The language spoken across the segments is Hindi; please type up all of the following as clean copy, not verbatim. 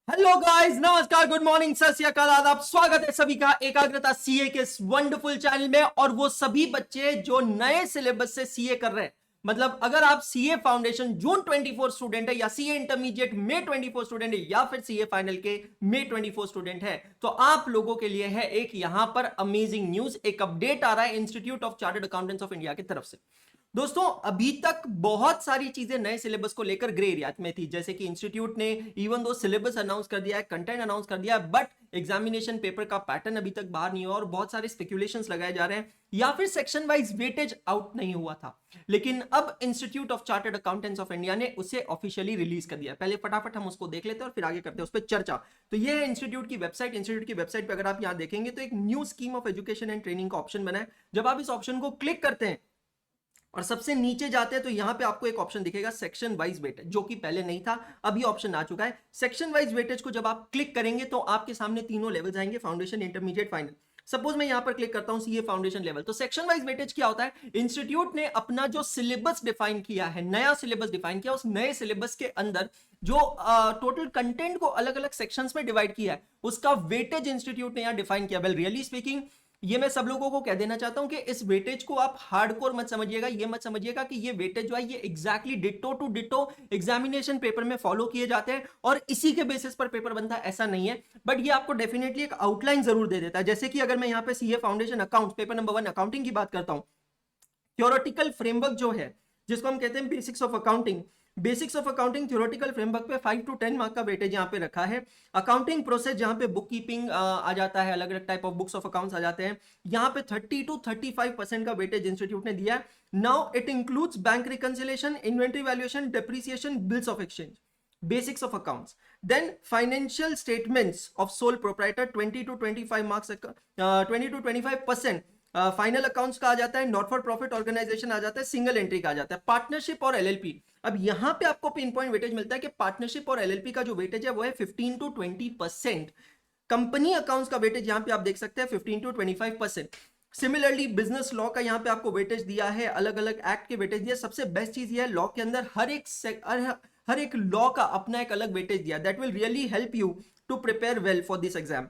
हेलो गाइस, नमस्कार, गुड मॉर्निंग, सत श्री अकाल, आदाब। स्वागत है सभी का एकाग्रता सीए के इस वंडरफुल चैनल में। और वो सभी बच्चे जो नए सिलेबस से सीए कर रहे हैं, मतलब अगर आप सीए फाउंडेशन जून 24 स्टूडेंट है, या सीए इंटरमीडिएट मई 24 स्टूडेंट है, या फिर सीए फाइनल के मई 24 स्टूडेंट है, तो आप लोगों के लिए है एक यहां पर अमेजिंग न्यूज। एक अपडेट आ रहा है institute of chartered accountants of India की तरफ से। दोस्तों, अभी तक बहुत सारी चीजें नए सिलेबस को लेकर ग्रे एरिया में थी, जैसे कि इंस्टीट्यूट ने इवन दो सिलेबस अनाउंस कर दिया है, कंटेंट अनाउंस कर दिया है, बट एग्जामिनेशन पेपर का पैटर्न अभी तक बाहर नहीं हुआ और बहुत सारे स्पेक्यूलेशंस लगाए जा रहे हैं, या फिर सेक्शन वाइज वेटेज आउट नहीं हुआ था। लेकिन अब institute of chartered accountants of India ने उसे ऑफिशियली रिलीज कर दिया। पहले फटाफट हम उसको देख लेते हैं और फिर आगे करते हैं उस पर चर्चा। तो ये है इंस्टीट्यूट की वेबसाइट। इंस्टीट्यूट की वेबसाइट पर अगर आप यहाँ देखेंगे तो एक new scheme of education and training का ऑप्शन बना है। जब आप इस ऑप्शन को क्लिक करते हैं और सबसे नीचे जाते हैं तो यहां पे आपको एक ऑप्शन दिखेगा सेक्शन वाइज वेटेज, जो कि पहले नहीं था, अभी ऑप्शन आ चुका है। सेक्शन वाइज वेटेज को जब आप क्लिक करेंगे तो आपके सामने तीनों लेवल्स आएंगे, फाउंडेशन, इंटरमीडिएट, फाइनल। सपोज मैं यहां पर क्लिक करता हूं सीए फाउंडेशन लेवल, तो सेक्शन वाइज वेटेज क्या होता है? इंस्टीट्यूट ने अपना जो सिलेबस डिफाइन किया है, नया सिलेबस डिफाइन किया, उस नए सिलेबस के अंदर जो टोटल कंटेंट को अलग अलग सेक्शंस में डिवाइड किया है, उसका वेटेज इंस्टीट्यूट ने यहां डिफाइन किया। वेल, रियली स्पीकिंग, ये मैं सब लोगों को कह देना चाहता हूं कि इस वेटेज को आप हार्डकोर मत समझिएगा। ये मत समझिएगा कि ये वेटेज जो है ये exactly ditto to ditto examination paper में फॉलो किए जाते हैं और इसी के बेसिस पर पेपर बनता है, ऐसा नहीं है। बट ये आपको डेफिनेटली एक आउटलाइन जरूर दे देता है। जैसे कि अगर मैं यहाँ पे CA foundation account paper number 1 accounting की बात करता हूं, थ्योरेटिकल फ्रेमवर्क जो है, जिसको हम कहते हैं basics of accounting, basics of accounting theoretical framework पे 5 to 10 मार्क का वेटेज यहाँ पे रखा है। अकाउंटिंग प्रोसेस, जहाँ पे बुक कीपिंग आ जाता है, अलग अलग type of books of accounts आ जाते हैं, यहाँ पे 30 to 35% का वेटेज इंस्टीट्यूट ने दिया है। Now it includes bank reconciliation, inventory valuation, depreciation, bills of exchange, basics of accounts, then financial statements of sole proprietor, 20 to 25 marks, 20 to 25%। Final accounts का आ जाता है, नॉट फॉर प्रॉफिट ऑर्गेनाइजेशन आ जाता है, सिंगल एंट्री का आ जाता है, पार्टनरशिप और एलएलपी। अब यहां पे आपको पिन पॉइंट वेटेज मिलता है कि पार्टनरशिप और एलएलपी का जो वेटेज है वो है 15 to 20%। कंपनी अकाउंट्स का वेटेज यहां पे आप देख सकते हैं 15 to 25%। सिमिलरली बिजनेस लॉ का यहां पे आपको वेटेज दिया है, अलग अलग एक्ट के वेटेज दिया। सबसे बेस्ट चीज ये है, लॉ के अंदर हर एक लॉ का अपना एक अलग वेटेज दिया। That will really help you to prepare well for this exam.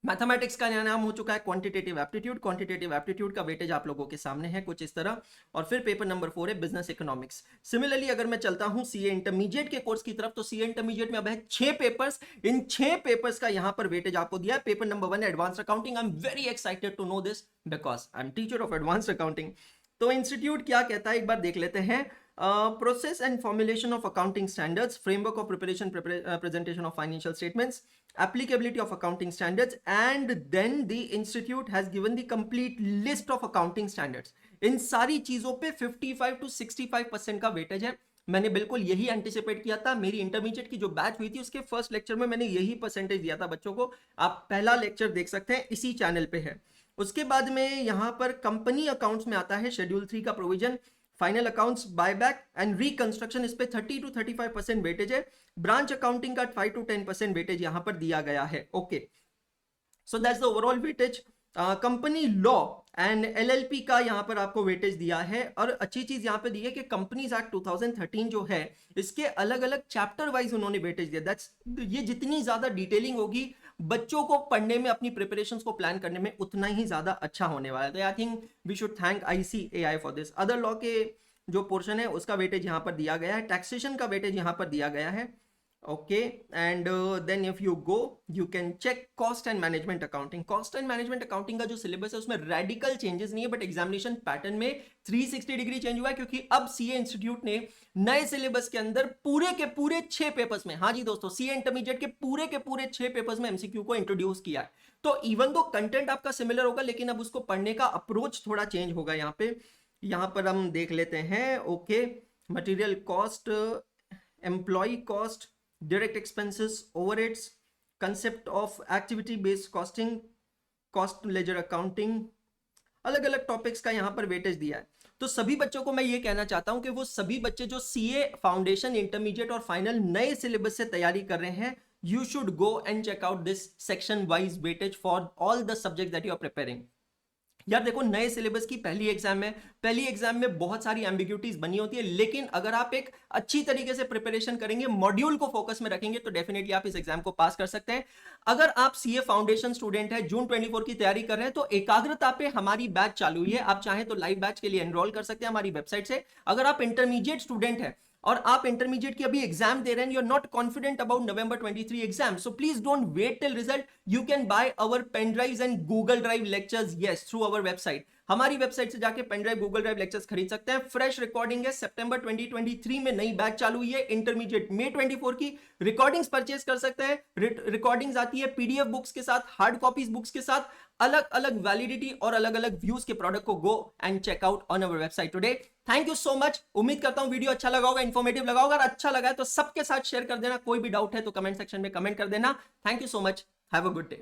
Mathematics का नया नाम हो चुका है क्वांटिटेटिव एप्टीट्यूड। क्वांटिटेटिव एप्टीट्यूड का वेटेज आप लोगों के सामने है कुछ इस तरह। और फिर पेपर नंबर 4 है बिजनेस इकोनॉमिक्स। सिमिलरली अगर मैं चलता हूं सीए इंटरमीडिएट के कोर्स की तरफ, तो सीए इंटरमीडिएट में अब है 6 पेपर्स। इन 6 पेपर्स का यहां पर वेटेज आपको दिया है। पेपर नंबर 1 है advance accounting. I am very excited to know this because I am teacher of advance accounting. तो इंस्टीट्यूट क्या कहता है एक बार देख लेते हैं। Process and formulation of accounting standards, framework of preparation, presentation of financial statements, applicability of accounting standards, and then the institute has given the complete list of accounting standards। इन सारी चीजों पे 55 to 65% का वेटेज है। मैंने बिल्कुल यही एंटिसिपेट किया था। मेरी इंटरमीडिएट की जो बैच हुई थी उसके फर्स्ट लेक्चर में मैंने यही परसेंटेज दिया था बच्चों को। आप पहला लेक्चर देख सकते हैं, इसी चैनल पे है। उसके बाद में यहाँ पर कंपनी अकाउंट्स में आता है शेड्यूल 3 का provision, final accounts, buyback and reconstruction, इस पे 30 to 35% वेटेज है। ब्रांच अकाउंटिंग का 5 to 10% वेटेज यहां पर दिया गया है। Okay, so that's the overall weightage. Company law and LLP का यहां पर आपको वेटेज दिया है। और अच्छी चीज यहां पे दी है कि कंपनीज एक्ट 2013 जो है, इसके अलग अलग चैप्टर वाइज उन्होंने वेटेज दिया। दैट्स, ये जितनी ज्यादा डिटेलिंग होगी बच्चों को पढ़ने में, अपनी प्रिपरेशंस को प्लान करने में, उतना ही ज्यादा अच्छा होने वाला है। तो I think we should thank ICAI for this. Other law के जो पोर्शन है उसका वेटेज यहां पर दिया गया है, टैक्सेशन का वेटेज यहां पर दिया गया है। Okay, and then if you go you can check cost and management accounting. Cost and management accounting का जो सिलेबस है उसमें रेडिकल चेंजेस नहीं है, बट एग्जामिनेशन पैटर्न में 360 डिग्री चेंज हुआ है, क्योंकि अब सीए इंस्टीट्यूट ने नए सिलेबस के अंदर पूरे के पूरे 6 पेपर्स में, हाँ जी दोस्तों, सीए इंटरमीडिएट के पूरे 6 पेपर्स में एमसीक्यू को इंट्रोड्यूस किया है। तो इवन दो कंटेंट आपका सिमिलर होगा, लेकिन अब उसको पढ़ने का अप्रोच थोड़ा चेंज होगा। यहाँ पे, यहाँ पर हम देख लेते हैं। Okay, material cost, employ cost, direct expenses, overheads, concept of activity based costing, cost ledger accounting, अलग अलग टॉपिक्स का यहां पर वेटेज दिया है। तो सभी बच्चों को मैं ये कहना चाहता हूं कि वो सभी बच्चे जो सीए फाउंडेशन, इंटरमीडिएट और फाइनल नए सिलेबस से तैयारी कर रहे हैं, you should go and check out this section wise weightage for all the subject that you are preparing. यार देखो, नए सिलेबस की पहली एग्जाम है, पहली एग्जाम में बहुत सारी एम्बिग्यूटीज बनी होती है, लेकिन अगर आप एक अच्छी तरीके से प्रिपरेशन करेंगे, मॉड्यूल को फोकस में रखेंगे, तो डेफिनेटली आप इस एग्जाम को पास कर सकते हैं। अगर आप सीए फाउंडेशन स्टूडेंट है, जून 24 की तैयारी कर रहे हैं, तो एकाग्रता पे हमारी बैच चालू हुई है। आप चाहें तो लाइव बैच के लिए एनरोल कर सकते हैं हमारी वेबसाइट से। अगर आप इंटरमीडिएट स्टूडेंट है और आप इंटरमीडिएट की अभी एग्जाम दे रहे हैं, you are not confident about November 23 exam, so please don't wait till result, you can buy our pen drives and Google drive lectures, yes, through our website. हमारी वेबसाइट से जाके pen drive, Google drive lectures खरीद सकते हैं। फ्रेश रिकॉर्डिंग है, सितंबर 2023 में नई बैच चालू हुई है। इंटरमीडिएट मई 24 की रिकॉर्डिंग्स परचेज कर सकते हैं। रिकॉर्डिंग्स आती है पीडीएफ बुक्स के साथ, हार्ड कॉपीज बुक्स के साथ, अलग अलग वैलिडिटी और अलग अलग व्यूज के प्रोडक्ट को go and check out on our website today. Thank you so much. उम्मीद करता हूं वीडियो अच्छा लगा होगा, इंफॉर्मेटिव लगा होगा। अगर अच्छा लगा है तो सबके साथ शेयर कर देना। कोई भी डाउट है तो कमेंट सेक्शन में कमेंट कर देना। Thank you so much. Have a good day.